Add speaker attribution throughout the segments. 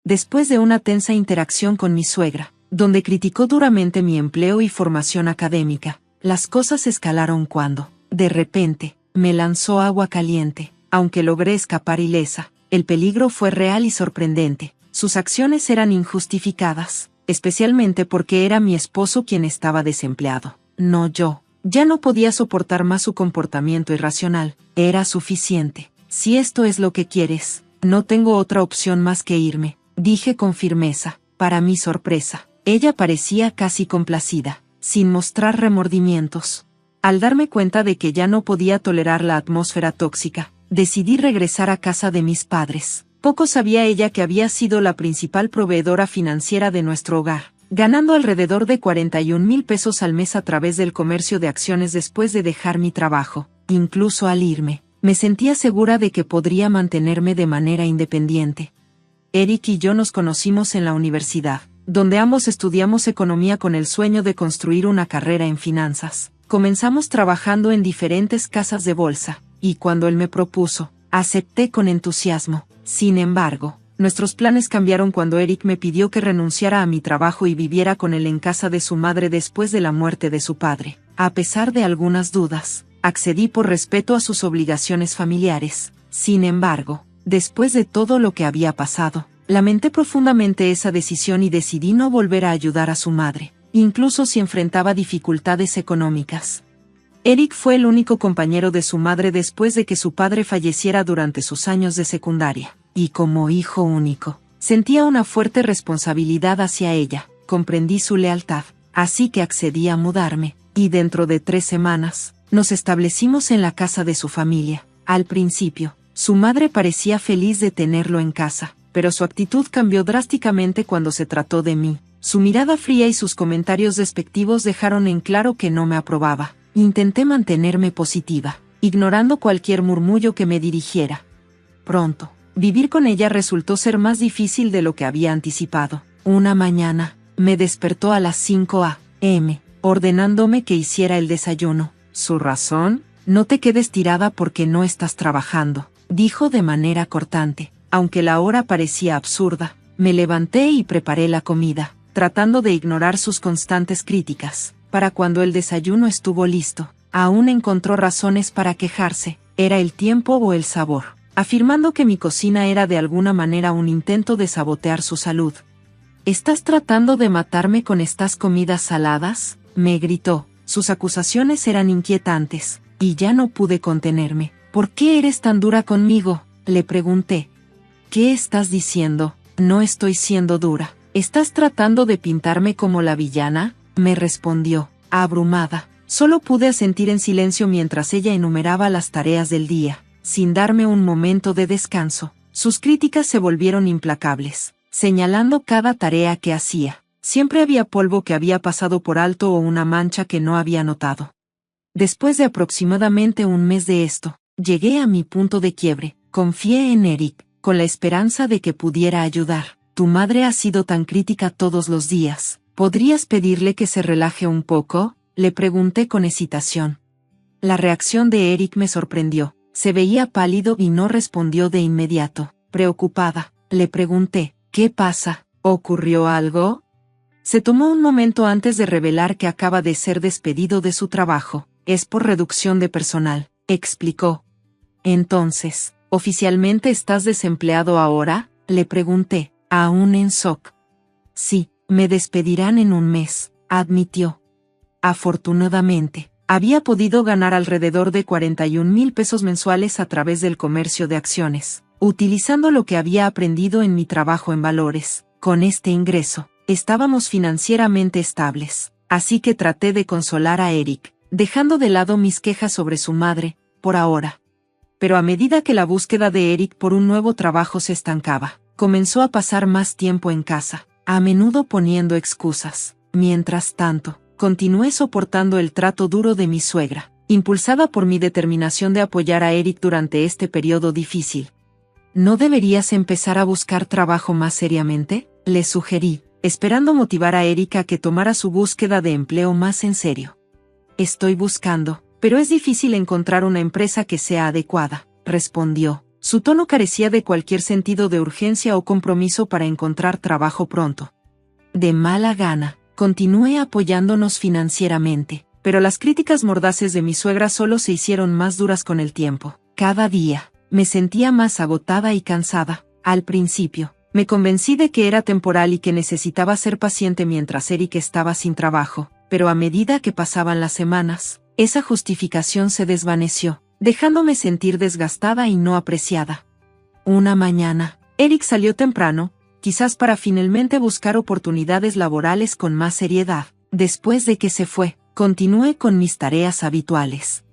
Speaker 1: después de una tensa interacción con mi suegra, donde criticó duramente mi empleo y formación académica, las cosas escalaron cuando, de repente, me lanzó agua caliente. Aunque logré escapar ilesa, el peligro fue real y sorprendente. Sus acciones eran injustificadas, especialmente porque era mi esposo quien estaba desempleado, no yo. Ya no podía soportar más su comportamiento irracional. Era suficiente. Si esto es lo que quieres, no tengo otra opción más que irme, dije con firmeza. Para mi sorpresa, ella parecía casi complacida, sin mostrar remordimientos. Al darme cuenta de que ya no podía tolerar la atmósfera tóxica, decidí regresar a casa de mis padres. Poco sabía ella que había sido la principal proveedora financiera de nuestro hogar, ganando alrededor de 41,000 pesos al mes a través del comercio de acciones después de dejar mi trabajo. Incluso al irme, me sentía segura de que podría mantenerme de manera independiente. Eric y yo nos conocimos en la universidad, donde ambos estudiamos economía con el sueño de construir una carrera en finanzas. Comenzamos trabajando en diferentes casas de bolsa, y cuando él me propuso, acepté con entusiasmo. Sin embargo, nuestros planes cambiaron cuando Eric me pidió que renunciara a mi trabajo y viviera con él en casa de su madre después de la muerte de su padre. A pesar de algunas dudas, accedí por respeto a sus obligaciones familiares. Sin embargo, después de todo lo que había pasado, lamenté profundamente esa decisión y decidí no volver a ayudar a su madre, incluso si enfrentaba dificultades económicas. Eric fue el único compañero de su madre después de que su padre falleciera durante sus años de secundaria, y como hijo único, sentía una fuerte responsabilidad hacia ella. Comprendí su lealtad, así que accedí a mudarme, y dentro de 3 semanas, nos establecimos en la casa de su familia. Al principio, su madre parecía feliz de tenerlo en casa, pero su actitud cambió drásticamente cuando se trató de mí. Su mirada fría y sus comentarios despectivos dejaron en claro que no me aprobaba. Intenté mantenerme positiva, ignorando cualquier murmullo que me dirigiera. Pronto, vivir con ella resultó ser más difícil de lo que había anticipado. Una mañana, me despertó a las 5 a.m., ordenándome que hiciera el desayuno. ¿Su razón? No te quedes tirada porque no estás trabajando, dijo de manera cortante. Aunque la hora parecía absurda, me levanté y preparé la comida, tratando de ignorar sus constantes críticas. Para cuando el desayuno estuvo listo, aún encontró razones para quejarse. Era el tiempo o el sabor, afirmando que mi cocina era de alguna manera un intento de sabotear su salud. ¿Estás tratando de matarme con estas comidas saladas?, me gritó. Sus acusaciones eran inquietantes, y ya no pude contenerme. ¿Por qué eres tan dura conmigo?, le pregunté. ¿Qué estás diciendo? No estoy siendo dura. ¿Estás tratando de pintarme como la villana?, me respondió, abrumada. Solo pude asentir en silencio mientras ella enumeraba las tareas del día, sin darme un momento de descanso. Sus críticas se volvieron implacables, señalando cada tarea que hacía. Siempre había polvo que había pasado por alto o una mancha que no había notado. Después de aproximadamente un mes de esto, llegué a mi punto de quiebre. Confié en Eric, con la esperanza de que pudiera ayudar. Tu madre ha sido tan crítica todos los días. ¿Podrías pedirle que se relaje un poco?, le pregunté con hesitación. La reacción de Eric me sorprendió. Se veía pálido y no respondió de inmediato. Preocupada, le pregunté, ¿qué pasa? ¿Ocurrió algo? Se tomó un momento antes de revelar que acaba de ser despedido de su trabajo. Es por reducción de personal, explicó. Entonces, ¿oficialmente estás desempleado ahora?, le pregunté, aún en shock. Sí. Me despedirán en un mes, admitió. Afortunadamente, había podido ganar alrededor de 41,000 pesos mensuales a través del comercio de acciones, utilizando lo que había aprendido en mi trabajo en valores. Con este ingreso, estábamos financieramente estables, así que traté de consolar a Eric, dejando de lado mis quejas sobre su madre, por ahora. Pero a medida que la búsqueda de Eric por un nuevo trabajo se estancaba, comenzó a pasar más tiempo en casa, a menudo poniendo excusas. Mientras tanto, continué soportando el trato duro de mi suegra, impulsada por mi determinación de apoyar a Eric durante este periodo difícil. ¿No deberías empezar a buscar trabajo más seriamente?, le sugerí, esperando motivar a Eric a que tomara su búsqueda de empleo más en serio. Estoy buscando, pero es difícil encontrar una empresa que sea adecuada, respondió. Su tono carecía de cualquier sentido de urgencia o compromiso para encontrar trabajo pronto. De mala gana, continué apoyándonos financieramente, pero las críticas mordaces de mi suegra solo se hicieron más duras con el tiempo. Cada día, me sentía más agotada y cansada. Al principio, me convencí de que era temporal y que necesitaba ser paciente mientras Eric estaba sin trabajo, pero a medida que pasaban las semanas, esa justificación se desvaneció, dejándome sentir desgastada y no apreciada. Una mañana, Eric salió temprano, quizás para finalmente buscar oportunidades laborales con más seriedad. Después de que se fue, continué con mis tareas habituales.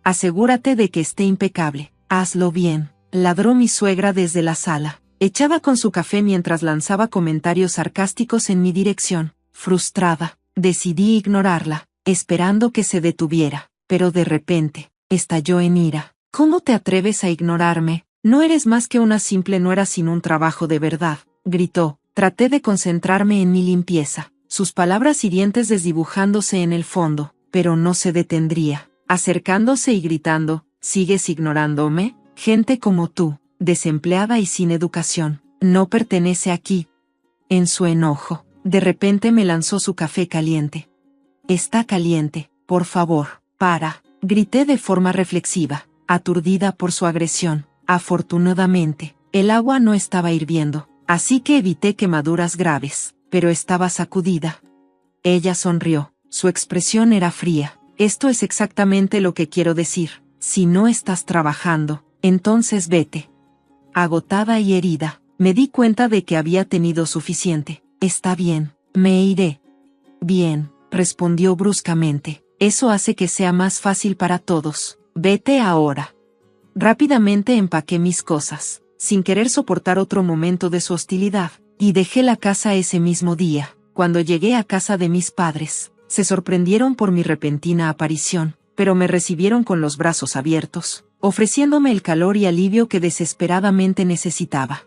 Speaker 1: Asegúrate de que esté impecable, hazlo bien, ladró mi suegra desde la sala, echada con su café mientras lanzaba comentarios sarcásticos en mi dirección. Frustrada, decidí ignorarla, esperando que se detuviera, pero de repente, estalló en ira. ¿Cómo te atreves a ignorarme? No eres más que una simple nuera sin un trabajo de verdad, gritó. Traté de concentrarme en mi limpieza, sus palabras hirientes desdibujándose en el fondo, pero no se detendría, acercándose y gritando, ¿sigues ignorándome? Gente como tú, desempleada y sin educación, no pertenece aquí. En su enojo, de repente me lanzó su café caliente. Está caliente, por favor, para, grité de forma reflexiva, aturdida por su agresión. Afortunadamente, el agua no estaba hirviendo, así que evité quemaduras graves, pero estaba sacudida. Ella sonrió, su expresión era fría. Esto es exactamente lo que quiero decir. Si no estás trabajando, entonces vete. Agotada y herida, me di cuenta de que había tenido suficiente. Está bien, me iré. Bien, respondió bruscamente. Eso hace que sea más fácil para todos. Vete ahora. Rápidamente empaqué mis cosas, sin querer soportar otro momento de su hostilidad, y dejé la casa ese mismo día. Cuando llegué a casa de mis padres, se sorprendieron por mi repentina aparición, pero me recibieron con los brazos abiertos, ofreciéndome el calor y alivio que desesperadamente necesitaba.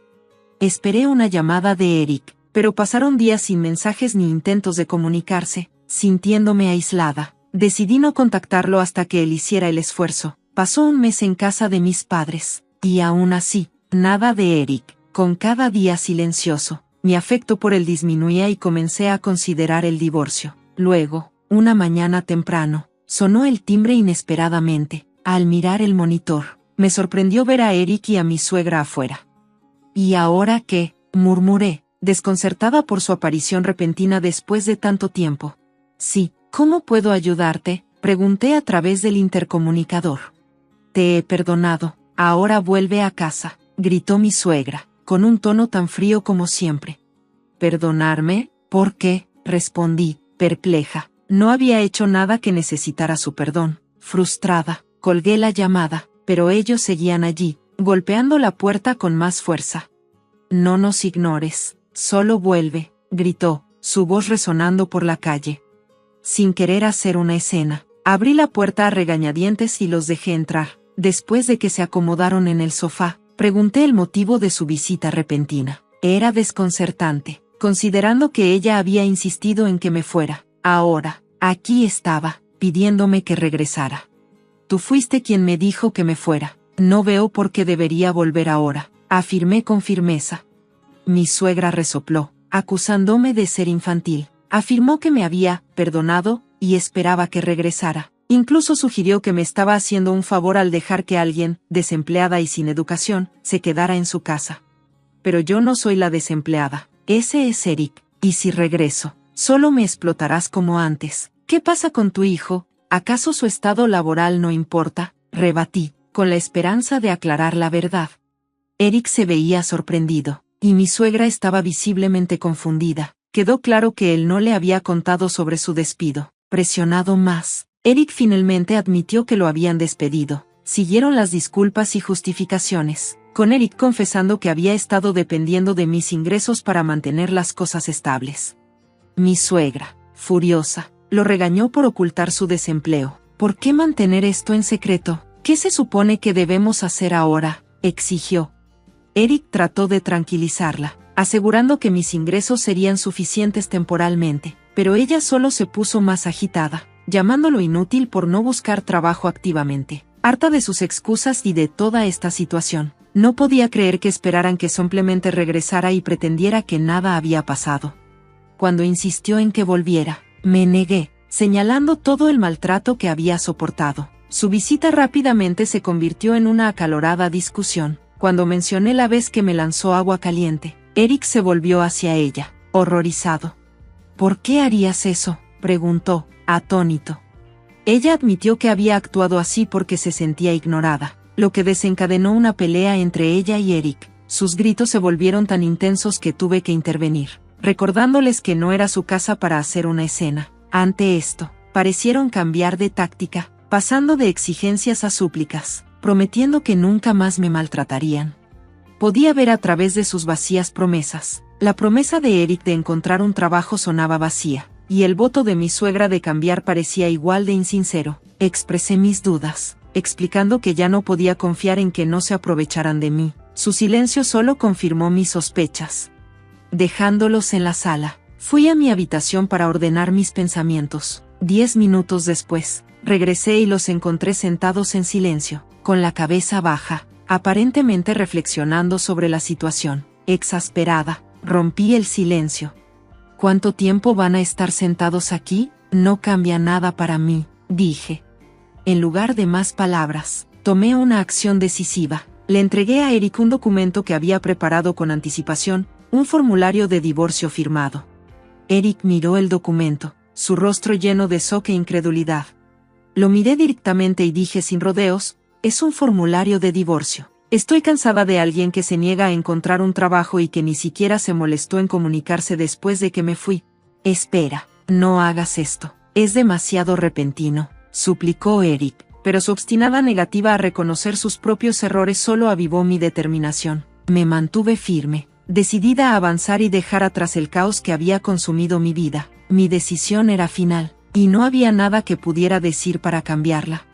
Speaker 1: Esperé una llamada de Eric, pero pasaron días sin mensajes ni intentos de comunicarse. Sintiéndome aislada, decidí no contactarlo hasta que él hiciera el esfuerzo. Pasó un mes en casa de mis padres, y aún así, nada de Eric. Con cada día silencioso, mi afecto por él disminuía y comencé a considerar el divorcio. Luego, una mañana temprano, sonó el timbre inesperadamente. Al mirar el monitor, me sorprendió ver a Eric y a mi suegra afuera. ¿Y ahora qué?, murmuré, desconcertada por su aparición repentina después de tanto tiempo. Sí, ¿cómo puedo ayudarte?, pregunté a través del intercomunicador. Te he perdonado, ahora vuelve a casa, gritó mi suegra, con un tono tan frío como siempre. ¿Perdonarme? ¿Por qué?, respondí, perpleja. No había hecho nada que necesitara su perdón. Frustrada, colgué la llamada, pero ellos seguían allí, golpeando la puerta con más fuerza. No nos ignores, solo vuelve, gritó, su voz resonando por la calle. Sin querer hacer una escena, abrí la puerta a regañadientes y los dejé entrar. Después de que se acomodaron en el sofá, pregunté el motivo de su visita repentina. Era desconcertante, considerando que ella había insistido en que me fuera. Ahora, aquí estaba, pidiéndome que regresara. Tú fuiste quien me dijo que me fuera. No veo por qué debería volver ahora, afirmé con firmeza. Mi suegra resopló, acusándome de ser infantil. Afirmó que me había perdonado y esperaba que regresara. Incluso sugirió que me estaba haciendo un favor al dejar que alguien, desempleada y sin educación, se quedara en su casa. Pero yo no soy la desempleada, ese es Eric, y si regreso, solo me explotarás como antes. ¿Qué pasa con tu hijo? ¿Acaso su estado laboral no importa?, rebatí, con la esperanza de aclarar la verdad. Eric se veía sorprendido, y mi suegra estaba visiblemente confundida. Quedó claro que él no le había contado sobre su despido. Presionado más, Eric finalmente admitió que lo habían despedido. Siguieron las disculpas y justificaciones, con Eric confesando que había estado dependiendo de mis ingresos para mantener las cosas estables. Mi suegra, furiosa, lo regañó por ocultar su desempleo. ¿Por qué mantener esto en secreto? ¿Qué se supone que debemos hacer ahora?, exigió. Eric trató de tranquilizarla, asegurando que mis ingresos serían suficientes temporalmente, pero ella solo se puso más agitada, llamándolo inútil por no buscar trabajo activamente. Harta de sus excusas y de toda esta situación, No podía creer que esperaran que simplemente regresara y pretendiera que nada había pasado. Cuando insistió en que volviera, me negué, señalando todo el maltrato que había soportado. Su visita rápidamente se convirtió en una acalorada discusión. Cuando mencioné la vez que me lanzó agua caliente, Eric se volvió hacia ella, horrorizado. ¿Por qué harías eso?, preguntó, atónito. Ella admitió que había actuado así porque se sentía ignorada, lo que desencadenó una pelea entre ella y Eric. Sus gritos se volvieron tan intensos que tuve que intervenir, recordándoles que no era su casa para hacer una escena. Ante esto, parecieron cambiar de táctica, pasando de exigencias a súplicas, prometiendo que nunca más me maltratarían. Podía ver a través de sus vacías promesas. La promesa de Eric de encontrar un trabajo sonaba vacía, y el voto de mi suegra de cambiar parecía igual de insincero. Expresé mis dudas, explicando que ya no podía confiar en que no se aprovecharan de mí. Su silencio solo confirmó mis sospechas. Dejándolos en la sala, fui a mi habitación para ordenar mis pensamientos. 10 minutos después, regresé y los encontré sentados en silencio, con la cabeza baja, aparentemente reflexionando sobre la situación. Exasperada, rompí el silencio. ¿Cuánto tiempo van a estar sentados aquí? No cambia nada para mí, dije. En lugar de más palabras, tomé una acción decisiva. Le entregué a Eric un documento que había preparado con anticipación, un formulario de divorcio firmado. Eric miró el documento, su rostro lleno de shock e incredulidad. Lo miré directamente y dije sin rodeos, es un formulario de divorcio. Estoy cansada de alguien que se niega a encontrar un trabajo y que ni siquiera se molestó en comunicarse después de que me fui. Espera, no hagas esto. Es demasiado repentino, suplicó Eric, pero su obstinada negativa a reconocer sus propios errores solo avivó mi determinación. Me mantuve firme, decidida a avanzar y dejar atrás el caos que había consumido mi vida. Mi decisión era final, y no había nada que pudiera decir para cambiarla.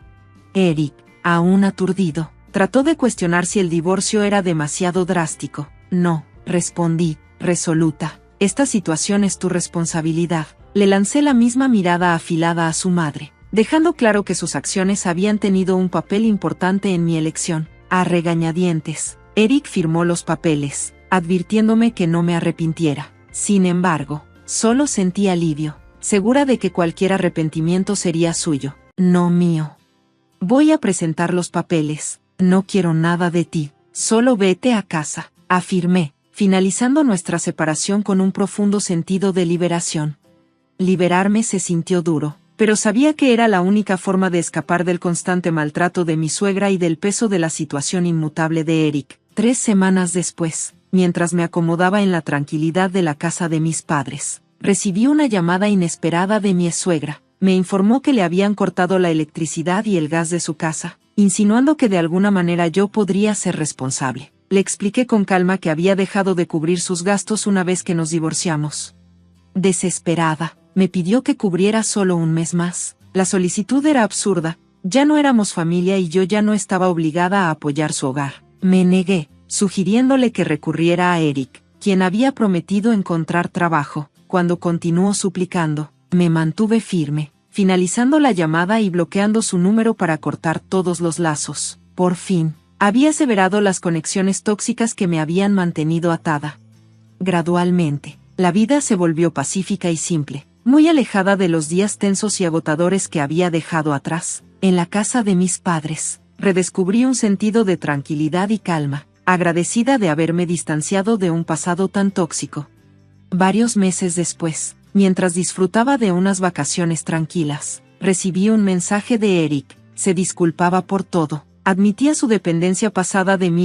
Speaker 1: Eric, aún aturdido, trató de cuestionar si el divorcio era demasiado drástico. No, respondí, resoluta. Esta situación es tu responsabilidad. Le lancé la misma mirada afilada a su madre, dejando claro que sus acciones habían tenido un papel importante en mi elección. A regañadientes, Eric firmó los papeles, advirtiéndome que no me arrepintiera. Sin embargo, solo sentí alivio, segura de que cualquier arrepentimiento sería suyo, no mío. Voy a presentar los papeles. No quiero nada de ti, solo vete a casa, afirmé, finalizando nuestra separación con un profundo sentido de liberación. Liberarme se sintió duro, pero sabía que era la única forma de escapar del constante maltrato de mi suegra y del peso de la situación inmutable de Eric. 3 semanas después, mientras me acomodaba en la tranquilidad de la casa de mis padres, recibí una llamada inesperada de mi suegra. Me informó que le habían cortado la electricidad y el gas de su casa, insinuando que de alguna manera yo podría ser responsable. Le expliqué con calma que había dejado de cubrir sus gastos una vez que nos divorciamos. Desesperada, me pidió que cubriera solo un mes más. La solicitud era absurda, ya no éramos familia y yo ya no estaba obligada a apoyar su hogar. Me negué, sugiriéndole que recurriera a Eric, quien había prometido encontrar trabajo. Cuando continuó suplicando, me mantuve firme, finalizando la llamada y bloqueando su número para cortar todos los lazos. Por fin, había severado las conexiones tóxicas que me habían mantenido atada. Gradualmente, la vida se volvió pacífica y simple, muy alejada de los días tensos y agotadores que había dejado atrás. En la casa de mis padres, redescubrí un sentido de tranquilidad y calma, agradecida de haberme distanciado de un pasado tan tóxico. Varios meses después, mientras disfrutaba de unas vacaciones tranquilas, recibí un mensaje de Eric. Se disculpaba por todo, admitía su dependencia pasada de mí